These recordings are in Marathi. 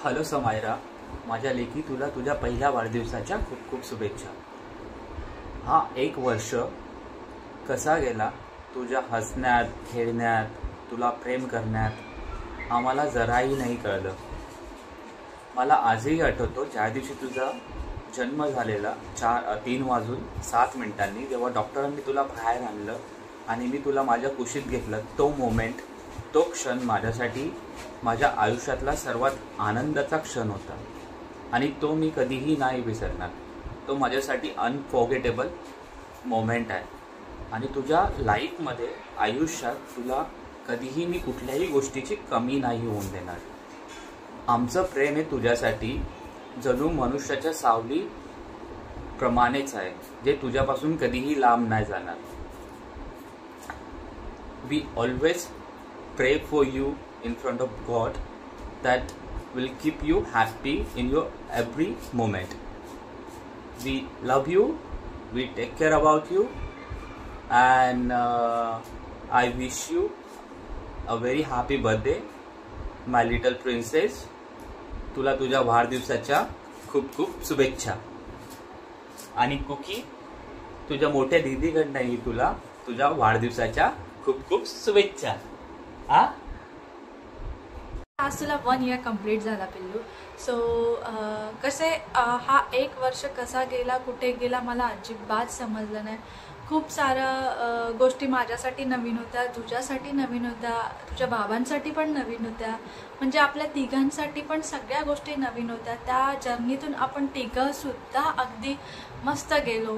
हॅलो समायरा, माझ्या लेकी तुला तुझ्या पहिल्या वाढदिवसाच्या खूप खूप शुभेच्छा। हा एक वर्ष कसा गेला तुझ्या हसण्यात खेळण्यात तुला प्रेम करण्यात आम्हाला जराही नाही कळलं। मला आजही आठवतो ज्या दिवशी तुझा जन्म झालेला 3:07 जेव्हा डॉक्टरांनी तुला बाहेर आणलं आणि मी तुला माझ्या कुशीत घेतलं, तो मोमेंट, तो क्षण माझ्यासाठी माझ्या आयुष्यातला सर्वात आनंदाचा क्षण होता आणि तो मी कधीही नाही विसरणार। तो माझ्यासाठी अनफॉर्गेटेबल मोमेंट आहे आणि तुझ्या लाईफमध्ये आयुष्यात तुला कधीही मी कुठल्याही गोष्टीची कमी नाही होऊन देणार। आमचं प्रेम हे तुझ्यासाठी जणू मनुष्याच्या सावली प्रमाणेच आहे, जे तुझ्यापासून कधीही लांब नाही जाणार। We always pray for you in front of God that will keep you happy in your every moment. We love you, we take care about you, and I wish you a very happy birthday, my little princess. तुला तुझ्या वाढदिवसाच्या खूप खूप शुभेच्छा। आणि कुकी, तुझ्या मोठ्या दीदीकडनंही तुला तुझ्या वाढदिवसाच्या खूप खूप शुभेच्छा। आज तुला 1 year कंप्लीट झाला पिल्लू। सो कसे हा एक वर्ष कसा गेला, कुठे गेला मला अजिबात समजलं नाही। खूप साऱ्या गोष्टी माझ्यासाठी नवीन होत्या, तुझ्यासाठी नवीन होत्या, तुझ्या बाबांसाठी पण नवीन होत्या, म्हणजे आपल्या तिघांसाठी पण सगळ्या गोष्टी नवीन होत्या। त्या जर्नीतून आपण तिघंसुद्धा अगदी मस्त गेलो।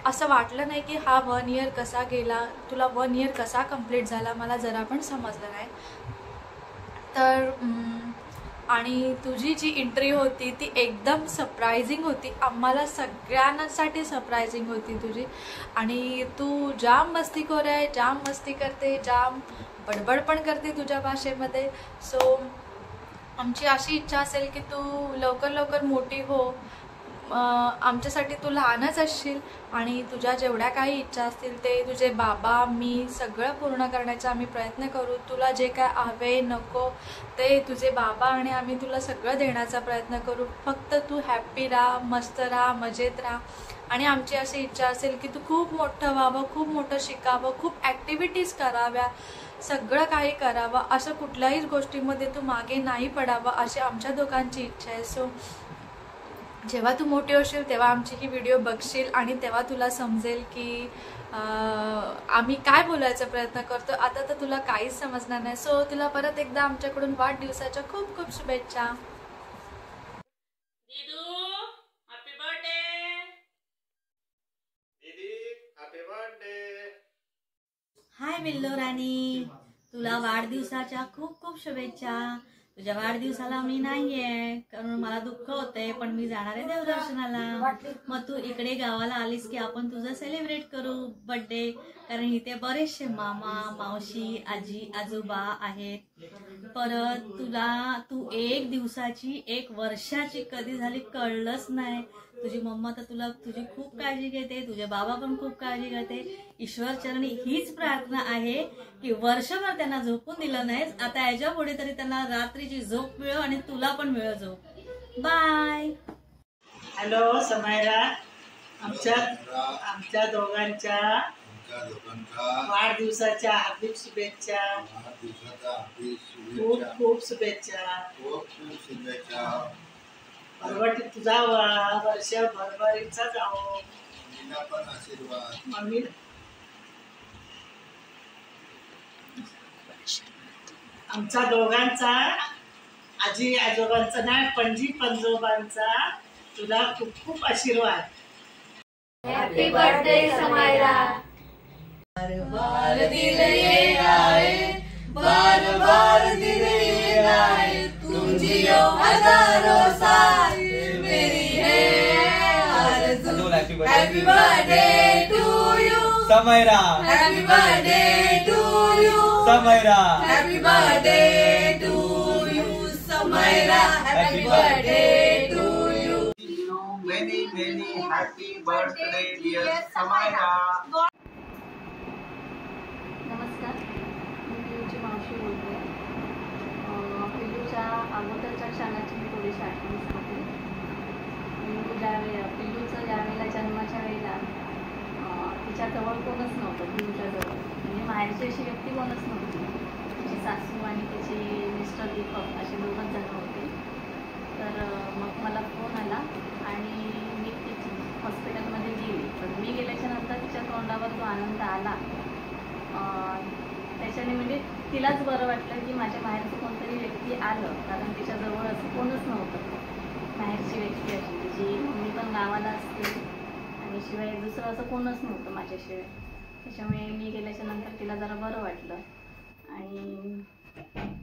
असं वाटलं नाही की हा 1 year कसा गेला, तुला 1 year कसा कंप्लीट झाला मला जरा पण समजलं नाही। तर आणि तुझी जी एंट्री होती ती एकदम सरप्राइजिंग होती, आम्हाला सगळ्यांसाठी सरप्राइजिंग होती तुझी। आणि तू जाम मस्तीखोर आहे, जाम मस्ती करते, जाम बडबड पण करते तुझ्या भाषेमध्ये। सो आमची अशी इच्छा असेल की तू लवकर लवकर मोठी हो, आमच्यासाठी तू लहानच असशील आणि तुझ्या जेवढ्या काही इच्छा असतील ते तुझे बाबा मी सगळं पूर्ण करण्याचा आम्ही प्रयत्न करू। तुला जे काय हवे नको ते तुझे बाबा आणि आम्ही तुला सगळं देण्याचा प्रयत्न करू। फक्त तू हॅप्पी राहा, मस्त राहा, मजेत राहा। आणि आमची अशी इच्छा असेल की तू खूप मोठं व्हावं, खूप मोठं शिकावं, खूप ॲक्टिव्हिटीज कराव्या, सगळं काही करावं, असं कुठल्याही गोष्टीमध्ये तू मागे नाही पडावं अशी आमच्या दोघांची इच्छा आहे। सो जेव्हा तू मोठी होशील तेव्हा आमची ही व्हिडिओ बघशील आणि तेव्हा तुला समजेल की आम्ही काय बोलायचा प्रयत्न करतो। आता तर तुला काहीच समजणार नाही। सो तुला परत एकदा आमच्याकडून वाढदिवसाच्या खूप खूप शुभेच्छा। दीदू हॅपी बर्थडे। दीदी हॅपी बर्थडे। हाय बिल्लो राणी, तुला वाढदिवसाच्या खूप खूप शुभेच्छा। तुझ्या वाढदिवसाला मी नाहीये कारण मला दुःख होतंय, पण मी जाणार आहे देवदर्शनाला। मग तू इकडे गावाला आलीस की आपण तुझं सेलिब्रेट करू बर्थडे, कारण इथे बरेचसे मामा मावशी आजी आजोबा आहेत। परत तू 1 दिवसाची 1 वर्षाची कधी झाली कळलंच नाही। तुझी मम्मा तर तुला तुझी खूप काळजी घेते, तुझे बाबा पण खूप काळजी घेते। ईश्वर चरणी हीच प्रार्थना आहे की वर्षभर त्यांना झोपून दिलं नाहीस, आता याच्या पुढे तरी त्यांना रात्रीची झोप मिळो आणि तुला पण मिळो झोप। बाय। हॅलो समायरा, आमच्या दोघांच्या वाढदिवसाच्या हार्दिक शुभेच्छा। खूप खूप शुभेच्छा। भरभराटी तुझा वर्ष भरभरीचा जाओ। मम्मी आमच्या दोघांचा, आजी आजोबांचा नाही पणजी पंजोबांचा तुला खूप खूप आशीर्वाद। Happy birthday Samaira. बार बार दिल ये आए, बार बार दिल ये आए, तुम जियो हजारों साल, मेरी है आरज़ू। Happy birthday to you Samaira, happy birthday to you Samaira, happy birthday to you Samaira, happy birthday to you. many happy birthday dear Samaira. नमस्कार, मी पिल्लूची मावशी बोलते। पिल्लूच्या अगोदरच्या क्षणाची मी कोणच नव्हतं पिलूच्या जवळ, म्हणजे माहेरची अशी व्यक्ती कोणच नव्हती. त्याची सासू आणि त्याचे मिस्टर दीपक असे 2च जण होते. तर मग मला फोन आला आणि मी तिची हॉस्पिटलमध्ये गेली. पण मी गेल्याच्या नंतर तिच्या तोंडावर जो आनंद आला त्याच्याने म्हणजे तिलाच बरं वाटलं की माझ्या बाहेरचं कोणतरी व्यक्ती आलं, कारण तिच्याजवळ असं कोणच नव्हतं बाहेरची व्यक्ती अशी. तिची मम्मी पण गावाला असते आणि शिवाय दुसरं असं कोणच नव्हतं माझ्याशिवाय. त्याच्यामुळे मी गेल्याच्या नंतर तिला जरा बरं वाटलं आणि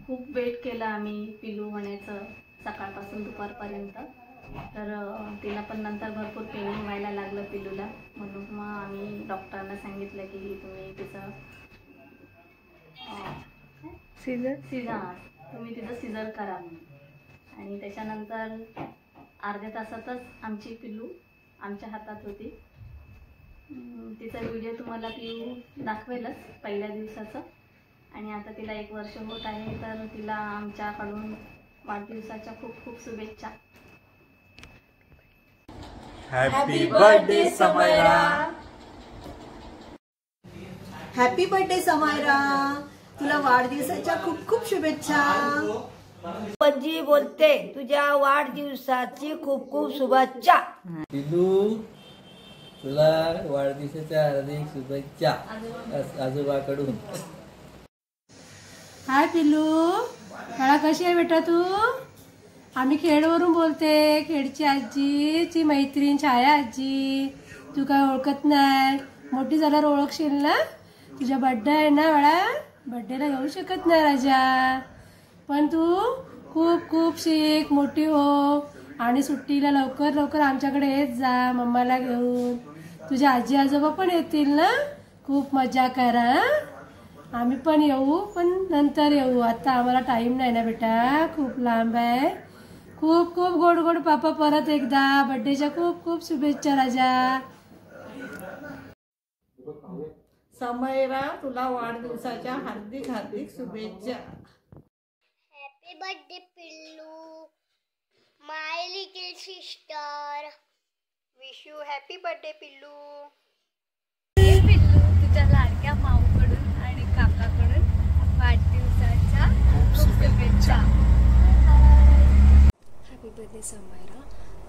खूप वेट केला आम्ही पिलू होण्याचं सकाळपासून दुपारपर्यंत. तर तिला पण नंतर भरपूर पेनिंग व्हायला लागलं पिलूला, म्हणून मग आम्ही डॉक्टरांना सांगितलं की तुम्ही तिचं तुम्ही तिचं सिझर करा म्हणून. आणि त्याच्यानंतर अर्ध्या तासातच आमची पिलू आमच्या हातात होती. तिचा व्हिडिओ तुम्हाला पिलू दाखवेलच पहिल्या दिवसाचं. आणि आता तिला 1 वर्ष होत आहे, तर तिला आमच्याकडून वाढदिवसाच्या खूप खूप शुभेच्छा. Happy birthday Samaira. Happy birthday Samaira, तुला वाढदिवसाच्या खूप खूप शुभेच्छा. पणजी बोलते, तुझ्या वाढदिवसाची खूप खूप शुभेच्छा. पिलू, तुला वाढदिवसाच्या हार्दिक शुभेच्छा आजोबाकडून. हाय पिलू, बाळा कशी आहे बेटा तू? आम्ही खेडवरून बोलते, खेडची आजीची मैत्रीण छाया आजी. तू काय ओळखत नाही, मोठी झाल्यावर ओळखशील ना. तुझा बर्थडे आहे ना बाळा, बर्थडेला येऊ शकत नाही राजा, पण तू खूप खूप शिक, मोठी हो आणि सुट्टीला लवकर लवकर आमच्याकडे येत जा मम्माला घेऊन. तुझ्या आजी आजोबा पण येतील ना, खूप मजा करा. आम्ही पण येऊ, पण नंतर येऊ, आता आम्हाला टाइम नाही ना बेटा, खूप लांब आहे. खूप खूप गोड गोड पापा परत एकदा बर्थडेच्या खूप खूप शुभेच्छा राजा. समायरा, तुला वाढदिवसाच्या हार्दिक हार्दिक शुभेच्छा. Happy birthday Pillu, my little sister. Wish you happy birthday Pillu. Pillu, तुझ्या लाडक्या माऊकडून आणि काकाकडून वाढदिवसाच्या खूप शुभेच्छा. हॅपी बर्थडे समायरा,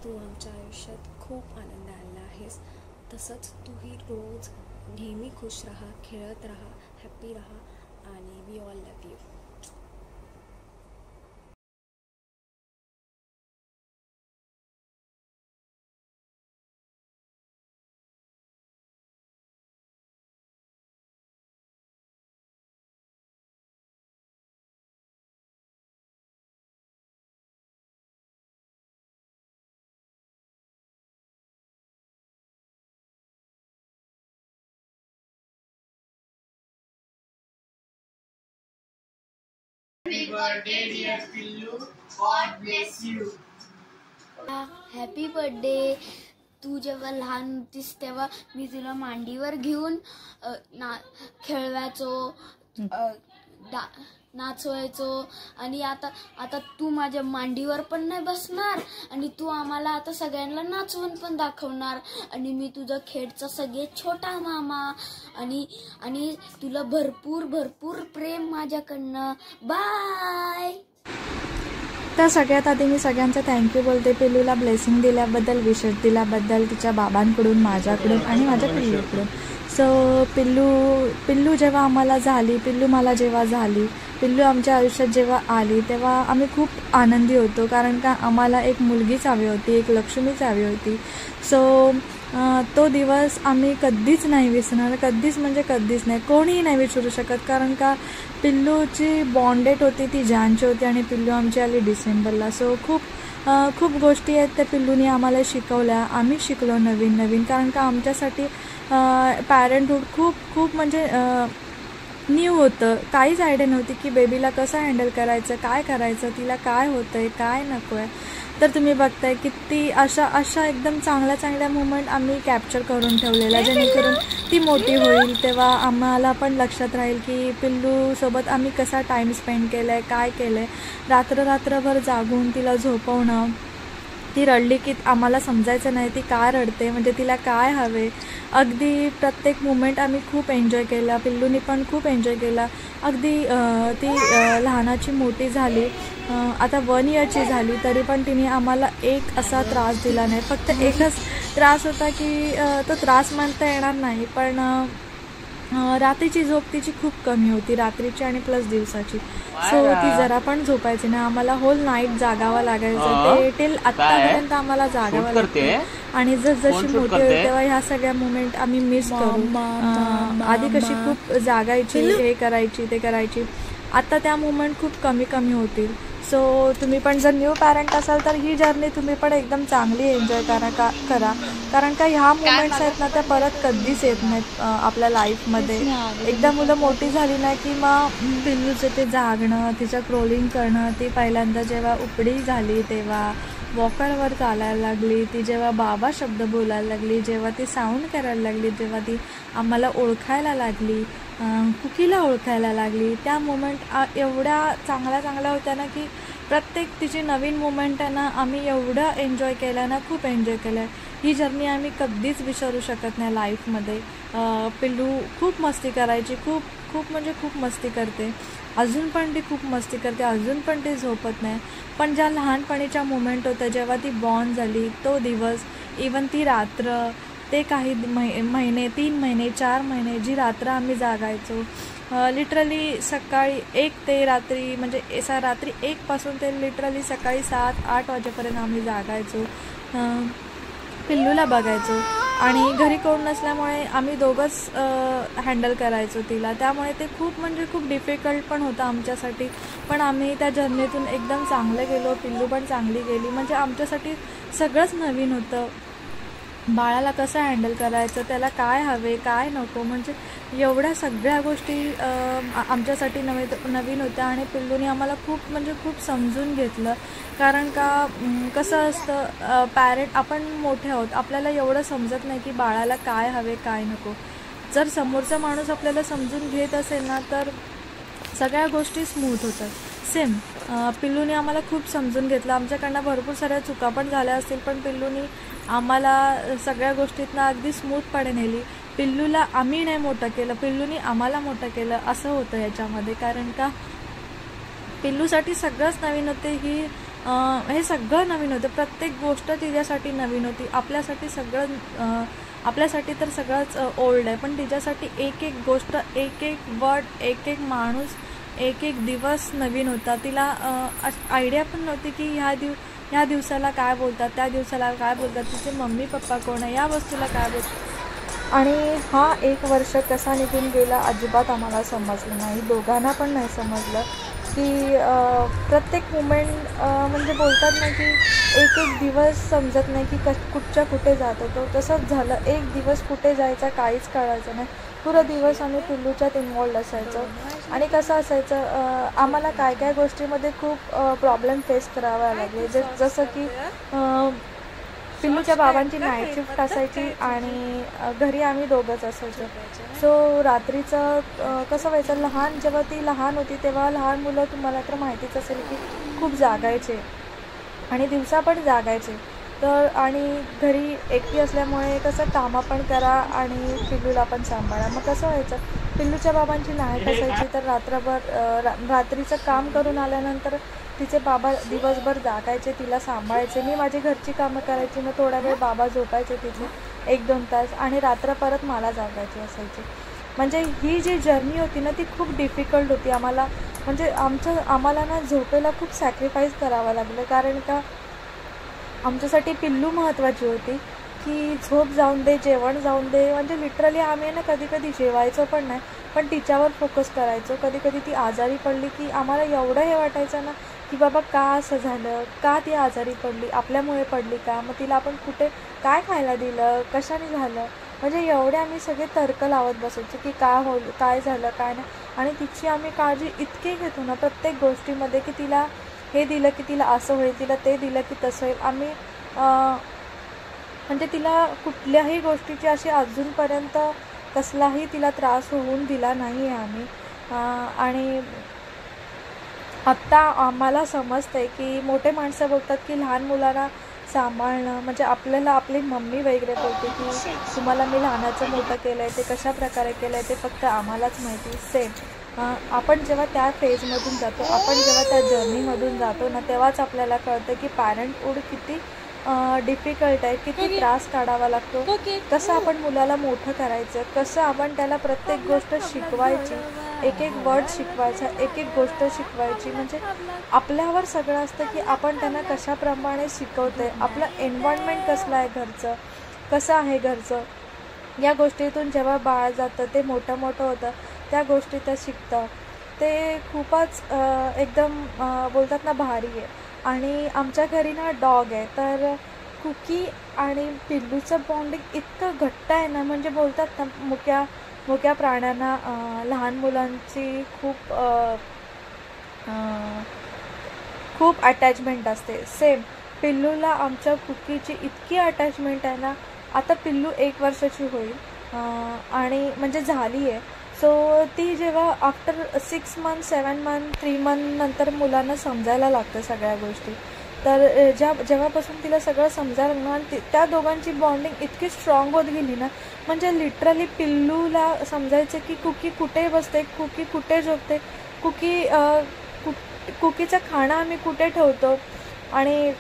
तू आमच्या आयुष्यात खूप आनंद आणला आहेस. तसंच तूही रोज नेहमी खुश राहा, खेळत राहा, हॅपी राहा आणि we all love you. Happy birthday dear Pillu, God bless you. Happy birthday. तू जेव्हा लहान होतीस तेव्हा मी तुला मांडीवर घेऊन खेळवायचो, नाचवायचो आणि आता तू माझ्या मांडीवर पण नाही बसणार आणि तू आम्हाला आता सगळ्यांना नाचवून पण दाखवणार आणि मी तुझा खेडचा सगळ्यात छोटा मामा आणि तुला भरपूर भरपूर प्रेम माझ्याकडनं. बाय. तर सगळ्यात आधी मी सगळ्यांचं थँक्यू बोलते पिल्लूला ब्लेसिंग दिल्याबद्दल, विशेष दिल्याबद्दल तिच्या बाबांकडून, माझ्याकडून आणि माझ्या पिल्लूकडून. सो पिल्लू जेव्हा आम्हाला झाली, पिल्लू मला जेव्हा झाली, पिल्लू आमच्या आयुष्यात जेव्हा आली तेव्हा आम्ही खूप आनंदी होतो, कारण का आम्हाला एक मुलगीच हवी होती, एक लक्ष्मीच हवी होती. सो तो दिवस आम्ही कधीच नाही विसरणार, कधीच म्हणजे कधीच नाही, कोणीही नाही विसरू शकत. कारण का पिल्लूची बॉन्ड डेट होती ती जानेची होती आणि पिल्लू आमची आली डिसेंबरला. सो खूप गोष्टी आहेत त्या पिल्लूने आम्हाला शिकवल्या, आम्ही शिकलो नवीन नवीन. कारण का आमच्यासाठी पॅरेंटहूड खूप म्हणजे न्यू होतं, काहीच आयडिया नव्हती की बेबीला कसं हँडल करायचं, काय करायचं, तिला काय होतं आहे, काय नको आहे. तर तुम्ही बघताय किती अशा एकदम चांगल्या मुवमेंट आम्ही कॅप्चर करून ठेवलेल्या, जेणेकरून ती मोठी होईल तेव्हा आम्हाला पण लक्षात राहील की पिल्लूसोबत आम्ही कसा टाईम स्पेंड केला आहे, काय केलं आहे. रात्रभर जागून तिला झोपवणं, ती रडली की आम्हाला समजायचं नाही ती काय रडते, म्हणजे तिला काय हवे. अगदी प्रत्येक मुमेंट आम्ही खूप एन्जॉय केला, पिल्लूनी पण खूप एन्जॉय केला. अगदी ती लहानाची मोठी झाली, आता 1 इयरची झाली, तरी पण तिने आम्हाला एक असा त्रास दिला नाही. फक्त एकच त्रास होता की तो त्रास म्हणता येणार नाही, पण रात्रीची झोप तिची खूप कमी होती, रात्रीची आणि प्लस दिवसाची. सो ती जरा पण झोपायची नाही, आम्हाला होल नाईट जागावं लागायचं. ते टिल आत्तापर्यंत आम्हाला जागावं लागते. आणि जशी मोठी होईल तेव्हा ह्या सगळ्या मुमेंट आम्ही मिस करू. आधी कशी खूप जागायची, हे करायची ते करायची, आता त्या मुमेंट खूप कमी कमी होतील. सो तुम्ही पण जर न्यू पॅरेंट असाल तर ही जर्नी तुम्ही पण एकदम चांगली एन्जॉय करा. कारण का ह्या मुमेंट्स आहेत ना त्या परत कधीच येत नाहीत आपल्या लाईफमध्ये. एकदा मुलं मोठी झाली ना की मग पिल्लूचं ते जागणं, तिचं क्रोलिंग करणं, ती पहिल्यांदा जेव्हा उपडी झाली तेव्हा वॉकरवर चालायला लागली, ती जेव्हा बाबा शब्द बोलायला लागली, जेव्हा ती साऊंड करायला लागली, जेव्हा ती आम्हाला ओळखायला लागली, कुकीला ओळखायला लागली, त्या मोमेंट एवढ्या चांगल्या होत्या ना की प्रत्येक तिची नवीन मोमेंट आहे ना आम्ही एवढं एन्जॉय केलं ना, खूप एन्जॉय केलं आहे. ही जर्नी आम्ही कधीच विसरू शकत नाही लाईफमध्ये. पिल्लू खूप मस्ती करायची, खूप म्हणजे खूप मस्ती करते. अजून पण ती खूप मस्ती करते, अजून पण ती झोपत नाही. पण ज्या लहानपणीच्या मोमेंट होत्या जेव्हा ती बॉर्न झाली, तो दिवस, इवन ती रात्र, ते काही महिने 3 महिने 4 महिने जी रात्र आम्ही जागायचो, लिटरली सकाळी 1 ते रात्री म्हणजे रात्री 1 पासून ते लिटरली सकाळी 7-8 वाजेपर्यंत आम्ही जागायचो, पिल्लूला बघायचो. आणि घरी कोण नसल्यामुळे आम्ही दोघंच हँडल करायचो तिला, त्यामुळे ते खूप म्हणजे खूप डिफिकल्ट पण होतं आमच्यासाठी. पण आम्ही त्या जर्नीतून एकदम चांगले गेलो, पिल्लू पण चांगली गेली. म्हणजे आमच्यासाठी सगळंच नवीन होतं. बाळाला कसं हँडल करायचं, त्याला काय हवे काय नको, म्हणजे एवढ्या सगळ्या गोष्टी आमच्यासाठी नवीन होत्या. आणि पिल्लूने आम्हाला खूप म्हणजे खूप समजून घेतलं. कारण का कसं असतं, पॅरेंट आपण मोठे आहोत, आपल्याला एवढं समजत नाही की बाळाला काय हवे काय नको. जर समोरचा माणूस आपल्याला समजून घेत असेल ना तर सगळ्या गोष्टी स्मूथ होतात. सेम पिल्लूने आम्हाला खूप समजून घेतलं. आमच्याकडनं भरपूर साऱ्या चुका पण झाल्या असतील, पण पिल्लूनी आम्हाला सगळ्या गोष्टीतनं अगदी स्मूथपणे नेली. पिल्लूला आम्ही नाही मोठं केलं, पिल्लूनी आम्हाला मोठं केलं असं होतं याच्यामध्ये. कारण का पिल्लूसाठी सगळंच नवीन होते, हे सगळं नवीन होतं, प्रत्येक गोष्ट तिच्यासाठी नवीन होती. आपल्यासाठी तर सगळंच ओल्ड आहे, पण तिच्यासाठी एक एक गोष्ट, एक एक वर्ड, एक एक माणूस, एक एक दिवस नवीन होता. तिला आयडिया पण नव्हती की ह्या दिवसाला काय बोलतात, त्या दिवसाला काय बोलतात, तिचे मम्मी पप्पा कोण आहे, या वस्तूला काय बोलतात. आणि हा 1 वर्ष कसा निघून गेला अजिबात आम्हाला समजलं नाही, दोघांना पण नाही समजलं की प्रत्येक मुमेंट म्हणजे बोलतात ना की एक एक दिवस समजत नाही की कुठच्या कुठे जात होतो. तसंच झालं, एक दिवस कुठे जायचा काहीच कळायचं नाही. पुरा दिवस आम्ही पिल्लूच्यात इन्वॉल्ड असायचो. आणि कसं असायचं, आम्हाला काय काय गोष्टीमध्ये खूप प्रॉब्लेम फेस करावे लागले. जसं की पिल्लूच्या बाबांची नाईट शिफ्ट असायची आणि घरी आम्ही दोघंच असायचो. सो रात्रीचं कसं व्हायचं, जेव्हा ती लहान होती तेव्हा लहान मुलं तुम्हाला तर माहितीच असेल की खूप जागायचे आणि दिवसा पण जागायचे. तर आणि घरी एकटी असल्यामुळे कसं कामं पण करा आणि पिल्लूला पण सांभाळा. मग कसं व्हायचं, पिल्लूच्या बाबांची नाईट असायची तर रात्रीचं काम करून आल्यानंतर तिचे बाबा दिवसभर जागायचे, तिला सांभाळायचे. मी माझी घरची कामं करायची, मग थोडा वेळ बाबा झोपायचे तिथे 1-2 तास आणि रात्र परत मला जागायची असायची. म्हणजे ही जी जर्नी होती ना ती खूप डिफिकल्ट होती आम्हाला. म्हणजे आम्हाला ना झोपेला खूप सॅक्रिफाईस करावं लागलं. कारण का आमच्यासाठी पिल्लू महत्त्वाची होती की झोप जाऊन दे, जेवण जाऊन दे. म्हणजे लिटरली आम्ही ना कधी कधी जेवायचो पण नाही, पण तिच्यावर फोकस करायचो. कधी कधी ती आजारी पडली की आम्हाला एवढं हे वाटायचं ना की बाबा का असं झालं, का ती आजारी पडली, आपल्यामुळे पडली का, मग तिला आपण कुठे काय खायला दिलं, कशाने झालं. म्हणजे एवढे आम्ही सगळे तर्क लावत बसायचो की काय झालं काय नाही. आणि तिची आम्ही काळजी इतकी घेतो ना प्रत्येक गोष्टीमध्ये की तिला हे दिलं की तिला असं होईल, तिला ते दिलं की तसं होईल. आम्ही म्हणजे तिला कुठल्याही गोष्टीची अशी अजूनपर्यंत कसलाही तिला त्रास होऊन दिला नाही आहे आम्ही. आणि आत्ता आम्हाला समजतं आहे की मोठे माणसं बोलतात की लहान मुलांना सांभाळणं, म्हणजे आपल्याला आपली मम्मी वगैरे बोलते की तुम्हाला मी लहानाचं मोठं केलं आहे, ते कशा प्रकारे केलं आहे ते फक्त आम्हालाच माहिती. सेम आपण जेव्हा त्या फेजमधून जातो, आपण जेव्हा त्या जर्नीमधून जातो ना, तेव्हाच आपल्याला कळतं की पॅरेंटहूड किती डिफिकल्ट आहे, किती त्रास काढावा लागतो, कसं आपण मुलाला मोठं करायचं, कसं आपण त्याला प्रत्येक गोष्ट शिकवायची, एक एक वर्ड शिकवायचा, एक एक गोष्ट शिकवायची. म्हणजे आपल्यावर सगळं असतं की आपण त्यांना कशाप्रमाणे शिकवते, आपलं एन्व्हायरमेंट कसलं आहे घरचं, कसं आहे घरचं. या गोष्टीतून जेव्हा बाळ जातं, ते मोठं मोठं होतं, त्या गोष्टी ते शिकतं, ते खूपच एकदम बोलतात ना भारी आहे. आणि आमच्या घरी ना डॉग आहे, तर कुकी आणि पिल्लूचं बॉन्डिंग इतकं घट्ट आहे ना, म्हणजे बोलतात ना मुक्या प्राण्यांना लहान मुलांची खूप अटॅचमेंट असते. सेम पिल्लूला आमच्या कुकीची इतकी अटॅचमेंट आहे ना. आता पिल्लू 1 वर्षाची होईल आणि म्हणजे झाली आहे. सो ती जेव्हा आफ्टर 6 मंथ 7 मंथ 3 मंथ नंतर मुलांना समजायला लागतं सगळ्या गोष्टी. तर जेव्हापासून तिला सगळं समजायला लागलं आणि त्या दोघांची बॉन्डिंग इतकी स्ट्रॉंग होत गेली ना, म्हणजे लिटरली पिल्लूला समजायचं की कुकी कुठे बसते, कुकी कुठे झोपते, कुकीचं खाणं आम्ही कुठे ठेवतो, आणि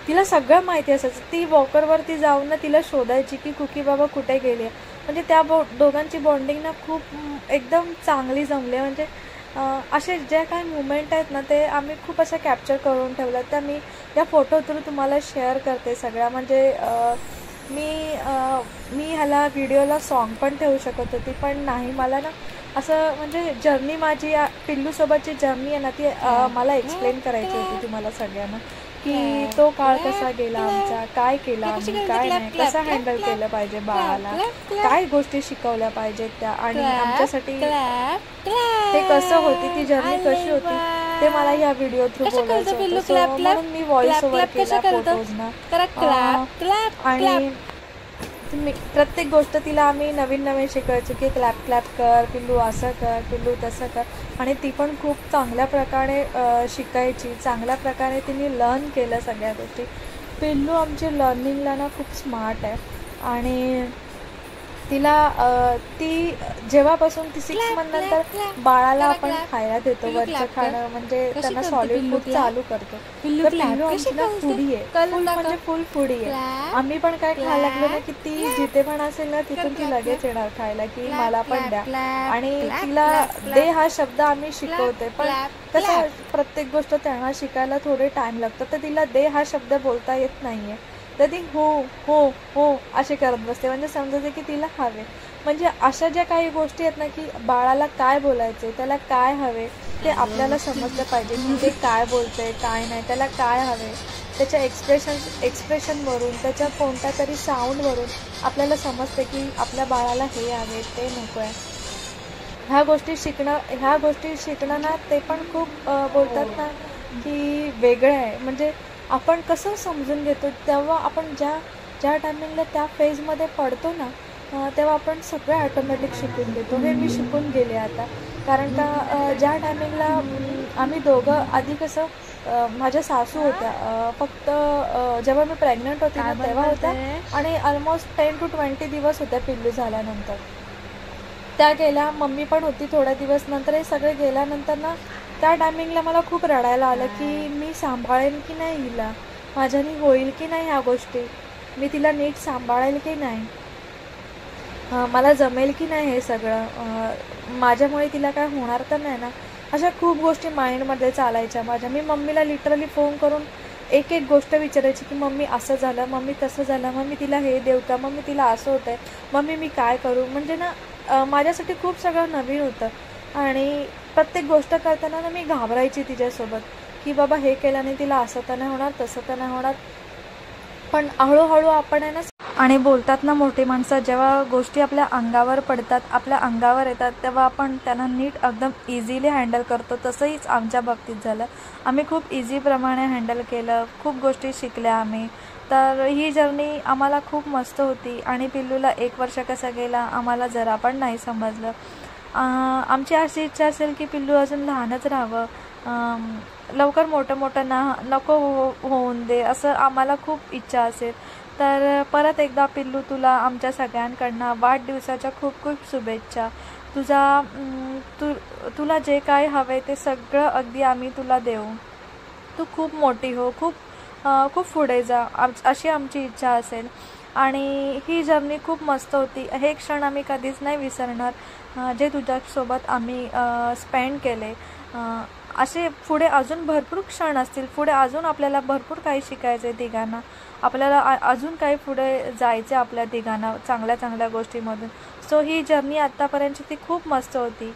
तिला सगळं माहिती असायचं. ती वॉकरवरती जाऊन ना तिला शोधायची की कुकी बाबा कुठे गेली. म्हणजे त्या दोघांची बॉन्डिंग ना खूप एकदम चांगली जमली. म्हणजे असे जे काही मुमेंट आहेत ना, ते आम्ही खूप असं कॅप्चर करून ठेवलं. त्या मी या फोटो थ्रू तुम्हाला शेअर करते सगळ्या. म्हणजे मी ह्याला व्हिडिओला सॉन्ग पण ठेवू शकत होती, पण नाही, मला ना असं म्हणजे जर्नी माझी पिल्लूसोबतची जर्नी आहे ना, ती मला एक्सप्लेन करायची होती तुम्हाला सगळ्यांना, की तो काळ कसा गेला आमचा, काय केलं आम्ही, काय नाही, कसं हँडल केलं पाहिजे बाळाला, काय गोष्टी शिकवल्या पाहिजेत त्या, आणि आमच्यासाठी ते कसं होती, ती जर्नी कशी होती, ते मला या व्हिडिओ थ्रू बोलायचं होतं. म्हणून मी व्हॉइस ओव्हर केला फोटोजना. आणि प्रत्येक गोष्ट तिला आम्ही नवीन शिकवायचो की क्लॅप क्लॅप कर, पिल्लू असं कर, पिल्लू तसं कर. आणि ती पण खूप चांगल्या प्रकारे शिकायची, चांगल्या प्रकारे तिने लर्न केलं सगळ्या गोष्टी. पिल्लू आमची लर्निंगला ना खूप स्मार्ट आहे. आणि तिला ती जेव्हापासून ती 6 मंथ नंतर बाळाला आपण खायला देतो, वरचं खाणं म्हणजे त्यांना सॉलिड फूड चालू करतो. तर पिल्लू आमची ना फूडी आहे, म्हणजे फुल फूडी आहे. आम्ही पण काय खायला लागलो ना की ती जिथे पण असेल ना तिथून ती लगेच येणार खायला की मला पण द्या. आणि तिला दे हा शब्द आम्ही शिकवते, पण कसं प्रत्येक गोष्ट त्यांना शिकायला थोडे टाइम लागतो. तर तिला दे हा शब्द बोलता येत नाहीये, तर ती हो हो हो असे करत बसते. म्हणजे समजायचं की तिला हवे. म्हणजे अशा ज्या काही गोष्टी आहेत ना की बाळाला काय बोलायचे, त्याला काय हवे ते आपल्याला समजलं पाहिजे की ते काय बोलते, काय नाही, त्याला काय हवे. त्याच्या एक्सप्रेशनवरून, त्याच्या कोणत्या तरी साऊंडवरून आपल्याला समजते की आपल्या बाळाला हे हवे, ते नको आहे. ह्या गोष्टी शिकणं ना ते पण खूप बोलतात ना की वेगळं आहे. म्हणजे आपण कसं समजून घेतो, तेव्हा आपण ज्या टायमिंगला त्या फेजमध्ये पडतो ना, तेव्हा आपण सगळं ॲटोमॅटिक शिकून घेतो. हे मी शिकून गेले आता. कारण का ज्या टायमिंगला आम्ही दोघं आधी कसं माझ्या सासू होत्या, फक्त जेव्हा मी प्रेग्नंट होते ना तेव्हा होत्या, आणि ऑलमोस्ट 10 to 20 दिवस होत्या पिल्लू झाल्यानंतर. त्या गेल्या, मम्मी पण होती थोड्या दिवस. नंतर हे सगळे गेल्यानंतर ना त्या टायमिंगला मला खूप रडायला आलं की मी सांभाळेन की नाही हिला, माझ्याने होईल की नाही ह्या गोष्टी, मी तिला नीट सांभाळेल की नाही, मला जमेल की नाही हे सगळं, माझ्यामुळे तिला काय होणार तर नाही ना. अशा खूप गोष्टी माइंडमध्ये चालायच्या माझ्या. मी मम्मीला लिटरली फोन करून एक एक गोष्ट विचारायची की मम्मी असं झालं, मम्मी तसं झालं, मम्मी तिला हे देऊ का, मम्मी तिला असं होतं आहे, मम्मी मी काय करू. म्हणजे ना माझ्यासाठी खूप सगळं नवीन होतं. आणि प्रत्येक गोष्ट करताना ना मी घाबरायची तिच्यासोबत की बाबा हे केल्याने तिला असं तर नाही होणार, तसं तर नाही होणार. पण हळूहळू आपण आहे ना, आणि बोलतात ना मोठी माणसं, जेव्हा गोष्टी आपल्या अंगावर पडतात, आपल्या अंगावर येतात, तेव्हा आपण त्यांना नीट एकदम इझिली हँडल करतो. तसंहीच आमच्या बाबतीत झालं. आम्ही खूप इझीप्रमाणे हँडल केलं, खूप गोष्टी शिकल्या आम्ही. तर ही जर्नी आम्हाला खूप मस्त होती. आणि पिल्लूला 1 वर्ष कसं गेला आम्हाला जरा पण नाही समजलं. आमची अशी इच्छा असेल की पिल्लू अजून लहानच राहावं, लवकर मोठं नको होऊन दे, असं आम्हाला खूप इच्छा असेल. तर परत एकदा पिल्लू तुला आमच्या सगळ्यांकडनं वाढदिवसाच्या खूप खूप शुभेच्छा. तुला जे काय हवे ते सगळं अगदी आम्ही तुला देऊ. तू खूप मोठी हो, खूप पुढे जा, अशी आमची इच्छा असेल. आणि ही जर्नी खूप मस्त होती. हे क्षण आम्ही कधीच नाही विसरणार जे तुझ्यासोबत आम्ही स्पेंड केले. असे पुढे अजून भरपूर क्षण असतील. पुढे अजून आपल्याला भरपूर काही शिकायचं आहे तिघांना. आपल्याला अजून काही पुढे जायचं आहे आपल्या तिघांना चांगल्या चांगल्या गोष्टीमधून. सो ही जर्नी आत्तापर्यंतची ती खूप मस्त होती.